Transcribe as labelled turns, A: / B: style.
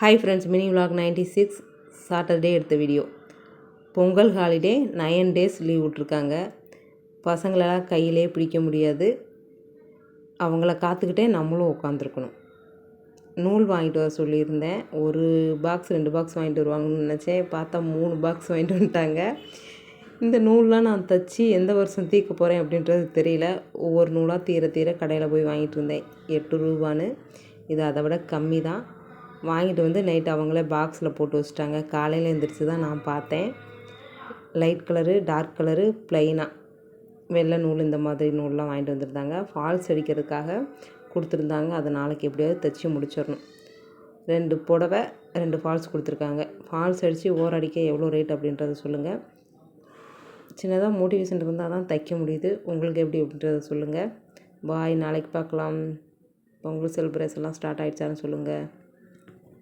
A: Hi friends, mini vlog 96 Saturday எடுத்த video. Pongal holiday 9 days leave விட்ருக்காங்க. பசங்களெல்லாம் கையிலே பிடிக்க முடியாது. அவங்கள காத்துக்கிட்டே நம்மளும் உட்காந்துருக்கணும். நூல் வாங்கிட்டு வர சொல்லியிருந்தேன். ஒரு பாக்ஸ் 2 பாக்ஸ் வாங்கிட்டு வருவாங்கன்னு நினச்சேன். பார்த்தா 3 பாக்ஸ் வாங்கிட்டு வந்துட்டாங்க. இந்த நூல்லாம் நான் தைச்சி எந்த வருஷம் தீர்க்க போகிறேன் அப்படின்றது தெரியல. ஒவ்வொரு நூலாக தீர கடையில் போய் வாங்கிட்டு இருந்தேன். 8 ரூபான்னு. இது அதை விட கம்மி தான். வாங்கிட்டு வந்து நைட் அவங்களே பாக்ஸில் போட்டு வச்சுட்டாங்க. காலையில் எழுந்திரிச்சு தான் நான் பார்த்தேன். லைட் கலரு, டார்க் கலரு, ப்ளைனாக வெள்ளை நூல், இந்த மாதிரி நூல்லாம் வாங்கிட்டு வந்துருந்தாங்க. ஃபால்ஸ் அடிக்கிறதுக்காக கொடுத்துருந்தாங்க. அதை நாளைக்கு எப்படியாவது தைச்சி முடிச்சிடணும். 2 புடவை 2 ஃபால்ஸ் கொடுத்துருக்காங்க. ஃபால்ஸ் அடித்து ஓரம் அடிக்க எவ்வளோ ரேட் அப்படின்றத சொல்லுங்கள். சின்னதாக மோட்டிவேஷன் இருந்தால் தான் தைக்க முடியுது. உங்களுக்கு எப்படி அப்படின்றத சொல்லுங்கள். பாய், நாளைக்கு பார்க்கலாம். பொங்கல் செலிப்ரேஷன்லாம் ஸ்டார்ட் ஆகிடுச்சான்னு சொல்லுங்கள்.